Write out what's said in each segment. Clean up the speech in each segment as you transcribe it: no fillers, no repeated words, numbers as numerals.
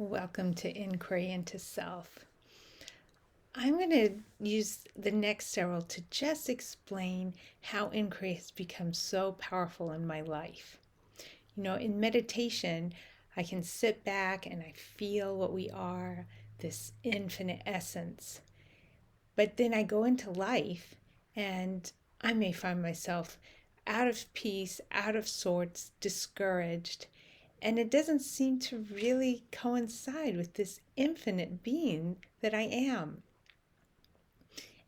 Welcome to Inquiry into Self. I'm going to use the next several to just explain how inquiry has become so powerful in my life. In meditation, I can sit back and I feel what we are, this infinite essence. But then I go into life and I may find myself out of peace, out of sorts, discouraged. And it doesn't seem to really coincide with this infinite being that I am.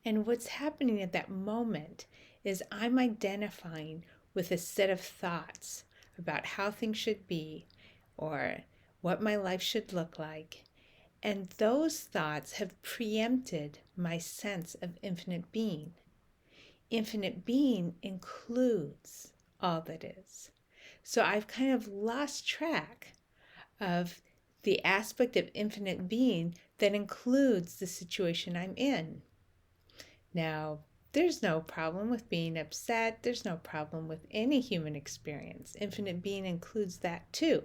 And what's happening at that moment is I'm identifying with a set of thoughts about how things should be or what my life should look like. And those thoughts have preempted my sense of infinite being. Infinite being includes all that is. So I've kind of lost track of the aspect of infinite being that includes the situation I'm in. Now, there's no problem with being upset. There's no problem with any human experience. Infinite being includes that too.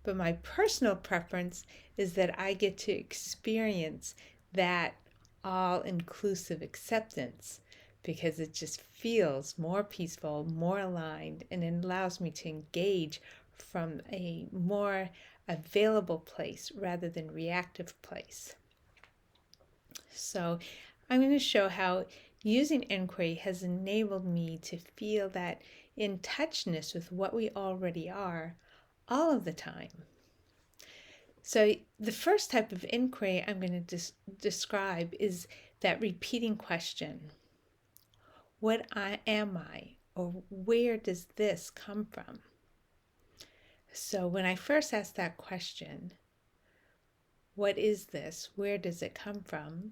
But my personal preference is that I get to experience that all-inclusive acceptance because it just feels more peaceful, more aligned, and it allows me to engage from a more available place rather than reactive place. So I'm going to show how using inquiry has enabled me to feel that in touchness with what we already are all of the time. So the first type of inquiry I'm going to describe is that repeating question. What am I? Or where does this come from? So when I first asked that question, what is this? Where does it come from?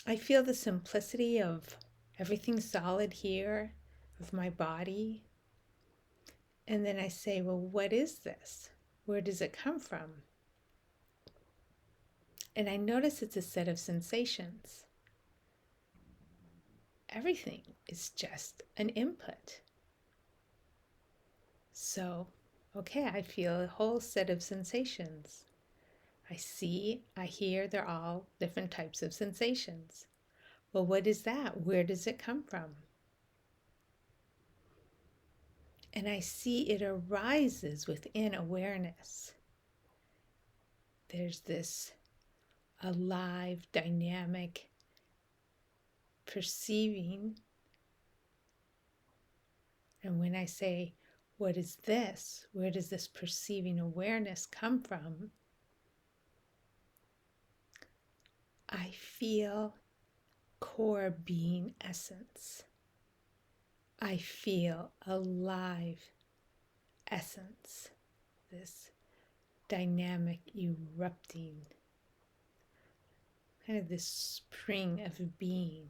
I feel the simplicity of everything solid here, of my body. And then I say, well, what is this? Where does it come from? And I notice it's a set of sensations. Everything is just an input. So, okay, I feel a whole set of sensations. I see, I hear, they're all different types of sensations. Well, what is that? Where does it come from? And I see it arises within awareness. There's this alive, dynamic perceiving. And when I say, what is this? Where does this perceiving awareness come from? I feel core being essence. I feel alive essence, this dynamic erupting, kind of this spring of being.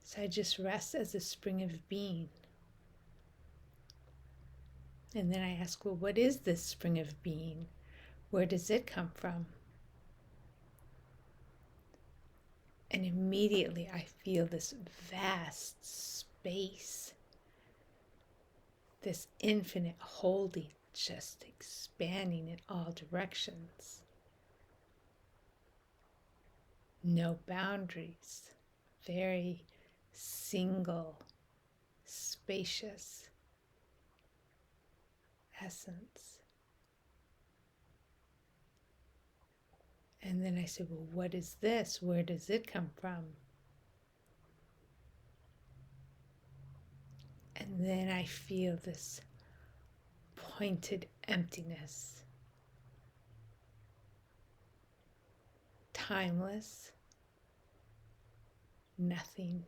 So I just rest as a spring of being. And then I ask, well, what is this spring of being? Where does it come from? And immediately I feel this vast space, this infinite holding, just expanding in all directions. No boundaries, very single, spacious essence. And then I say, well, what is this? Where does it come from? And then I feel this pointed emptiness, timeless, nothing.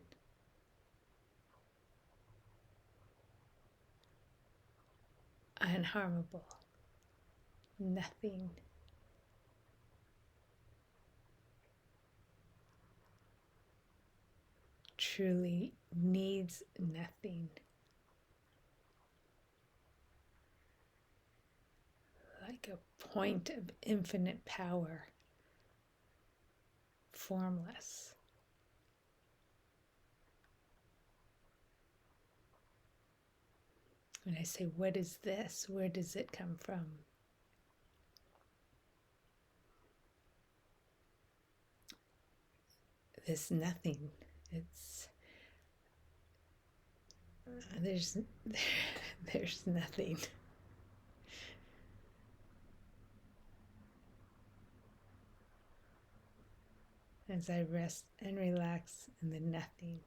Unharmable, nothing. Truly needs nothing. Like a point of infinite power, formless. And I say, what is this? Where does it come from? This nothing. There's there's nothing. As I rest and relax in the nothing,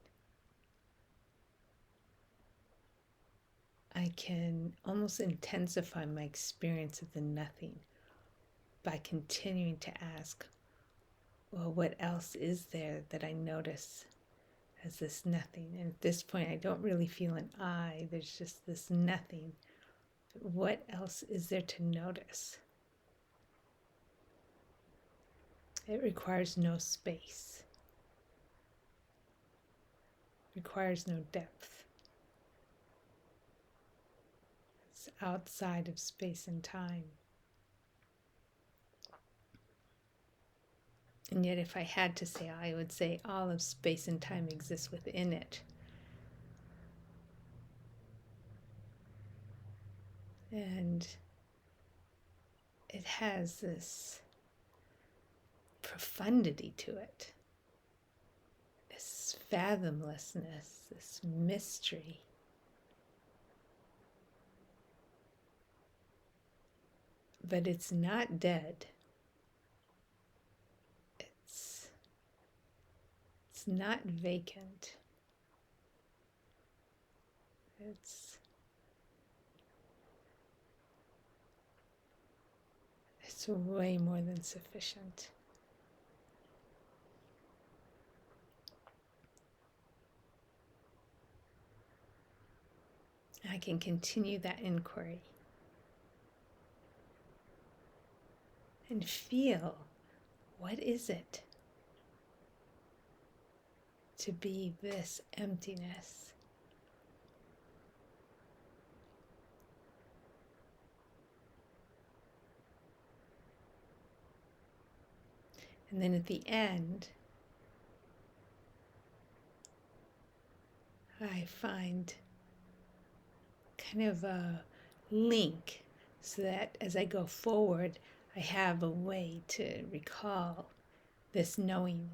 I can almost intensify my experience of the nothing by continuing to ask, well, what else is there that I notice as this nothing? And at this point, I don't really feel an I, there's just this nothing. But what else is there to notice? It requires no space, requires no depth. It's outside of space and time. And yet, if I had to say, I would say all of space and time exists within it. And it has this profundity to it, this fathomlessness, this mystery. But it's not dead. It's not vacant. It's way more than sufficient. I can continue that inquiry and feel, what is it to be this emptiness? And then at the end, I find kind of a link so that as I go forward, I have a way to recall this knowing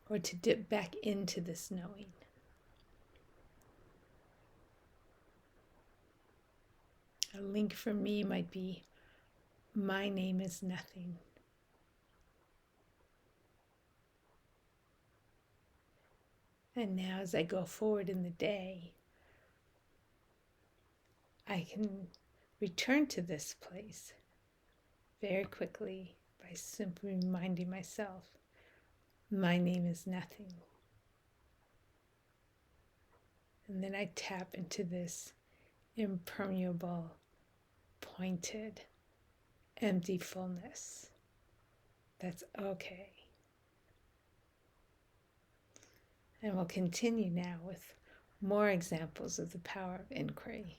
or to dip back into this knowing. A link for me might be, my name is nothing. And now as I go forward in the day, I can return to this place very quickly by simply reminding myself, my name is nothing. And then I tap into this impermeable, pointed, empty fullness. That's okay. And we'll continue now with more examples of the power of inquiry.